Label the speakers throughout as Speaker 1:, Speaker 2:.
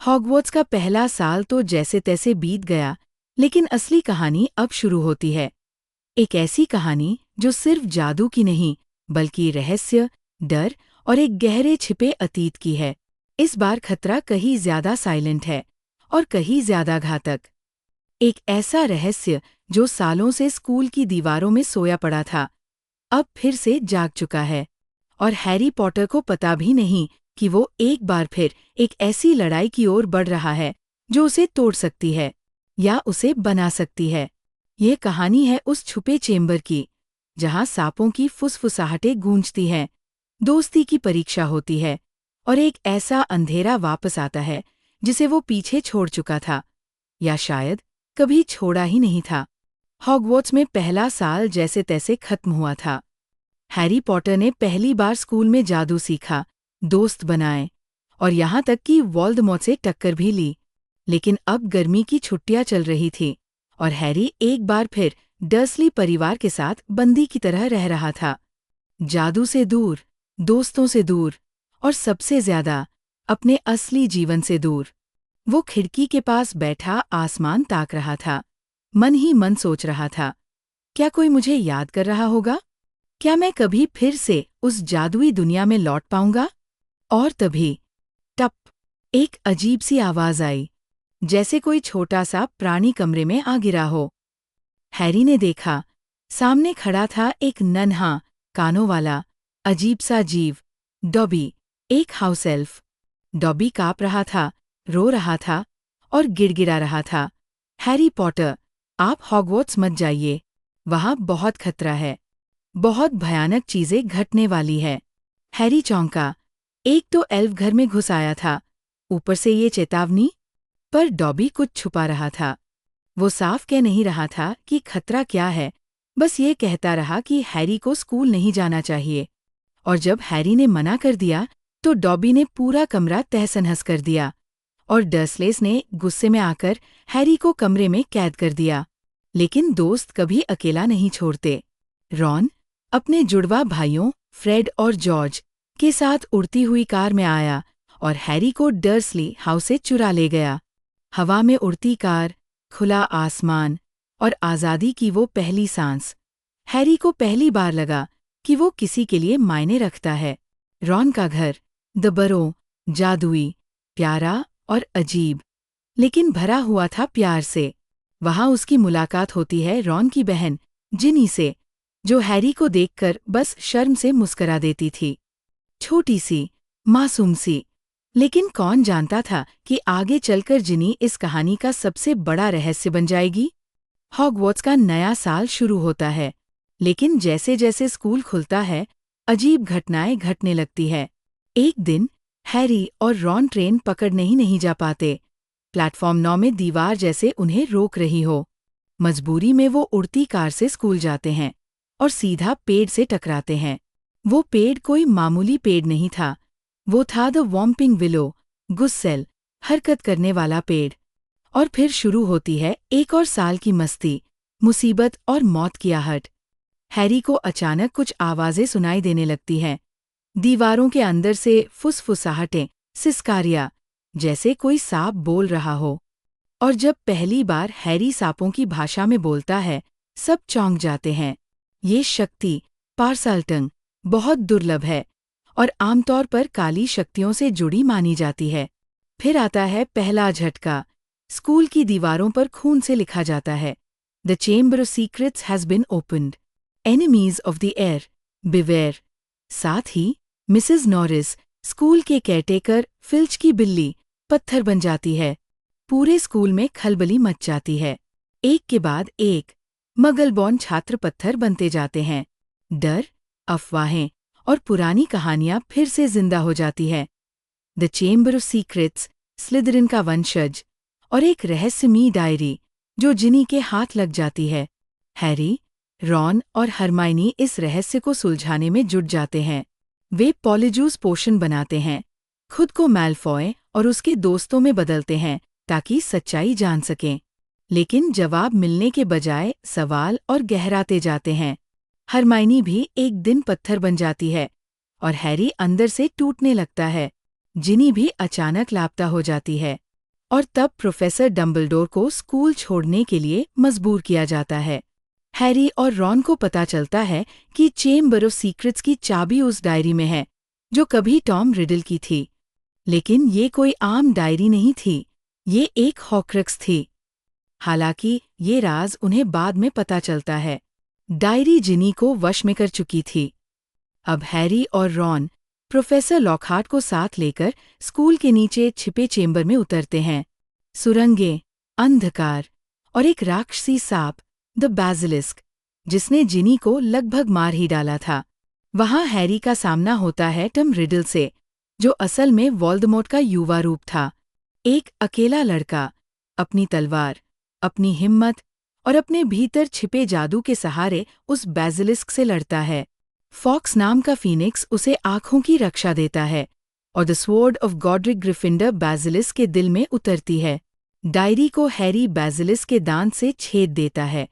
Speaker 1: Hogwarts का पहला साल तो जैसे तैसे बीत गया, लेकिन असली कहानी अब शुरू होती है। एक ऐसी कहानी जो सिर्फ जादू की नहीं, बल्कि रहस्य, डर और एक गहरे छिपे अतीत की है। इस बार खतरा कहीं ज्यादा साइलेंट है और कहीं ज्यादा घातक। एक ऐसा रहस्य जो सालों से स्कूल की दीवारों में सोया पड़ा था, अब फिर से जाग चुका है। और हैरी पॉटर को पता भी नहीं कि वो एक बार फिर एक ऐसी लड़ाई की ओर बढ़ रहा है जो उसे तोड़ सकती है या उसे बना सकती है। ये कहानी है उस छुपे चेंबर की, जहां सांपों की फुसफुसाहटें गूंजती हैं, दोस्ती की परीक्षा होती है और एक ऐसा अंधेरा वापस आता है जिसे वो पीछे छोड़ चुका था, या शायद कभी छोड़ा ही नहीं था। हॉगवर्ट्स में पहला साल जैसे तैसे खत्म हुआ था। हैरी पॉटर ने पहली बार स्कूल में जादू सीखा, दोस्त बनाए और यहाँ तक कि वोल्डेमॉर्ट से टक्कर भी ली। लेकिन अब गर्मी की छुट्टियां चल रही थी और हैरी एक बार फिर डर्सली परिवार के साथ बंदी की तरह रह रहा था। जादू से दूर, दोस्तों से दूर और सबसे ज्यादा अपने असली जीवन से दूर। वो खिड़की के पास बैठा आसमान ताक रहा था, मन ही मन सोच रहा था, क्या कोई मुझे याद कर रहा होगा? क्या मैं कभी फिर से उस जादुई दुनिया में लौट पाऊंगा? और तभी टप, एक अजीब सी आवाज आई, जैसे कोई छोटा सा प्राणी कमरे में आ गिरा हो। हैरी ने देखा, सामने खड़ा था एक नन्हा, कानों वाला, अजीब सा जीव, डॉबी, एक हाउस एल्फ। डॉबी काँप रहा था, रो रहा था और गिड़गिड़ा रहा था, हैरी पॉटर, आप हॉगवर्ट्स मत जाइए, वहां बहुत खतरा है, बहुत भयानक चीजें घटने वाली है। हैरी चौंका, एक तो एल्फ घर में घुस आया था, ऊपर से ये चेतावनी। पर डॉबी कुछ छुपा रहा था। वो साफ कह नहीं रहा था कि खतरा क्या है, बस ये कहता रहा कि हैरी को स्कूल नहीं जाना चाहिए। और जब हैरी ने मना कर दिया तो डॉबी ने पूरा कमरा तहस-नहस कर दिया और डर्सलेस ने गुस्से में आकर हैरी को कमरे में कैद कर दिया। लेकिन दोस्त कभी अकेला नहीं छोड़ते। रॉन अपने जुड़वा भाइयों फ्रेड और जॉर्ज के साथ उड़ती हुई कार में आया और हैरी को डर्सली हाउस से चुरा ले गया। हवा में उड़ती कार, खुला आसमान और आज़ादी की वो पहली सांस। हैरी को पहली बार लगा कि वो किसी के लिए मायने रखता है। रॉन का घर, द बरो, जादुई, प्यारा और अजीब, लेकिन भरा हुआ था प्यार से। वहां उसकी मुलाकात होती है रॉन की बहन जिनी से, जो हैरी को देखकर बस शर्म से मुस्करा देती थी। छोटी सी, मासूम सी, लेकिन कौन जानता था कि आगे चलकर जिनी इस कहानी का सबसे बड़ा रहस्य बन जाएगी। हॉगवर्ट्स का नया साल शुरू होता है, लेकिन जैसे जैसे स्कूल खुलता है, अजीब घटनाएं घटने लगती है। एक दिन हैरी और रॉन ट्रेन पकड़ने ही नहीं जा पाते। प्लेटफॉर्म 9 में दीवार जैसे उन्हें रोक रही हो। मजबूरी में वो उड़ती कार से स्कूल जाते हैं और सीधा पेड़ से टकराते हैं। वो पेड़ कोई मामूली पेड़ नहीं था, वो था द वॉम्पिंग विलो, गुस्सेल, हरकत करने वाला पेड़। और फिर शुरू होती है एक और साल की मस्ती, मुसीबत और मौत की आहट। हैरी को अचानक कुछ आवाजें सुनाई देने लगती हैं। दीवारों के अंदर से फुसफुसाहटें, सिसकारियां, जैसे कोई सांप बोल रहा हो। और जब पहली बार हैरी सांपों की भाषा में बोलता है, सब चौंक जाते हैं। ये शक्ति, पार्सलटंग, बहुत दुर्लभ है और आमतौर पर काली शक्तियों से जुड़ी मानी जाती है। फिर आता है पहला झटका। स्कूल की दीवारों पर खून से लिखा जाता है, the chamber of secrets has been opened, enemies of the heir, beware. साथ ही मिसेस नॉरिस, स्कूल के केयरटेकर फिल्च की बिल्ली, पत्थर बन जाती है। पूरे स्कूल में खलबली मच जाती है। एक के बाद एक मगलबॉर्न छात्र पत्थर बनते जाते हैं। डर, अफवाहें और पुरानी कहानियां फिर से जिंदा हो जाती है। The chamber of secrets, Slytherin का वंशज और एक रहस्यमयी डायरी जो जिनी के हाथ लग जाती है। हैरी, रॉन और हरमाइनी इस रहस्य को सुलझाने में जुट जाते हैं। वे पॉलीजूस पोशन बनाते हैं, खुद को मैलफॉय और उसके दोस्तों में बदलते हैं ताकि सच्चाई जान सकें। लेकिन जवाब मिलने के बजाय सवाल और गहराते जाते हैं। हरमाइनी भी एक दिन पत्थर बन जाती है और हैरी अंदर से टूटने लगता है। जिनी भी अचानक लापता हो जाती है। और तब प्रोफेसर डम्बलडोर को स्कूल छोड़ने के लिए मजबूर किया जाता है। हैरी और रॉन को पता चलता है कि चेम्बर ऑफ सीक्रेट्स की चाबी उस डायरी में है जो कभी टॉम रिडल की थी। लेकिन ये कोई आम डायरी नहीं थी, ये एक हॉक्रक्स थी। हालांकि ये राज उन्हें बाद में पता चलता है। डायरी जिनी को वश में कर चुकी थी। अब हैरी और रॉन प्रोफेसर लॉकहार्ट को साथ लेकर स्कूल के नीचे छिपे चेम्बर में उतरते हैं। सुरंगें, अंधकार और एक राक्षसी सांप, द बेसिलिस्क, जिसने जिनी को लगभग मार ही डाला था। वहां हैरी का सामना होता है टॉम रिडल से, जो असल में वोल्डेमॉर्ट का युवा रूप था। एक अकेला लड़का अपनी तलवार, अपनी हिम्मत और अपने भीतर छिपे जादू के सहारे उस बेसिलिस्क से लड़ता है। फॉक्स नाम का फीनिक्स उसे आंखों की रक्षा देता है और द स्वॉर्ड ऑफ गॉड्रिक ग्रिफिंडर बेसिलिस्क के दिल में उतरती है। डायरी को हैरी बेसिलिस्क के दांत से छेद देता है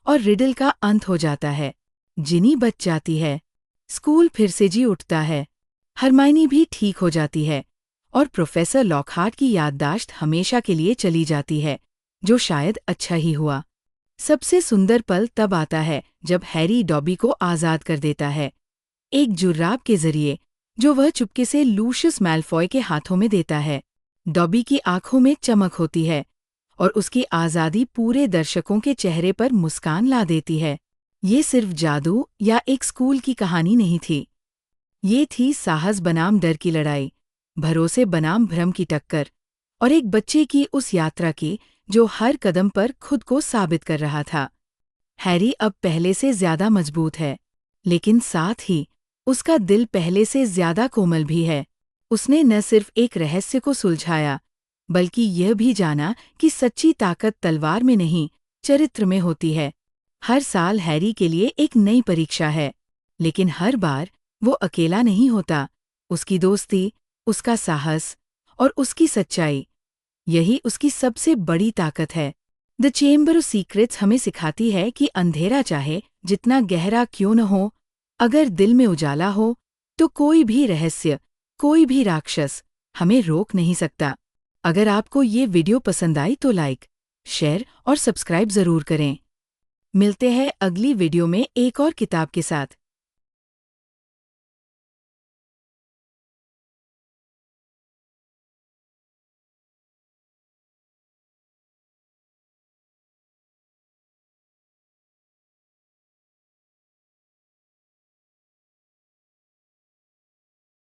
Speaker 1: और रिडल का अंत हो जाता है। जिनी बच जाती है। स्कूल फिर से जी उठता है। हरमाइनी भी ठीक हो जाती है और प्रोफेसर लॉकहार्ट की याददाश्त हमेशा के लिए चली जाती है, जो शायद अच्छा ही हुआ। सबसे सुंदर पल तब आता है जब हैरी डॉबी को आज़ाद कर देता है, एक जुर्राब के जरिए जो वह चुपके से लूशियस मैल्फॉय के हाथों में देता है। डॉबी की आंखों में चमक होती है और उसकी आज़ादी पूरे दर्शकों के चेहरे पर मुस्कान ला देती है। ये सिर्फ जादू या एक स्कूल की कहानी नहीं थी। ये थी साहस बनाम डर की लड़ाई, भरोसे बनाम भ्रम की टक्कर और एक बच्चे की उस यात्रा की जो हर कदम पर खुद को साबित कर रहा था। हैरी अब पहले से ज्यादा मजबूत है, लेकिन साथ ही उसका दिल पहले से ज्यादा कोमल भी है। उसने न सिर्फ एक रहस्य को सुलझाया, बल्कि यह भी जाना कि सच्ची ताकत तलवार में नहीं, चरित्र में होती है। हर साल हैरी के लिए एक नई परीक्षा है, लेकिन हर बार वो अकेला नहीं होता। उसकी दोस्ती, उसका साहस और उसकी सच्चाई, यही उसकी सबसे बड़ी ताकत है। द चेम्बर ऑफ सीक्रेट्स हमें सिखाती है कि अंधेरा चाहे जितना गहरा क्यों न हो, अगर दिल में उजाला हो तो कोई भी रहस्य, कोई भी राक्षस हमें रोक नहीं सकता। अगर आपको ये वीडियो पसंद आई तो लाइक, शेयर और सब्सक्राइब ज़रूर करें। मिलते हैं अगली वीडियो में एक और किताब के साथ।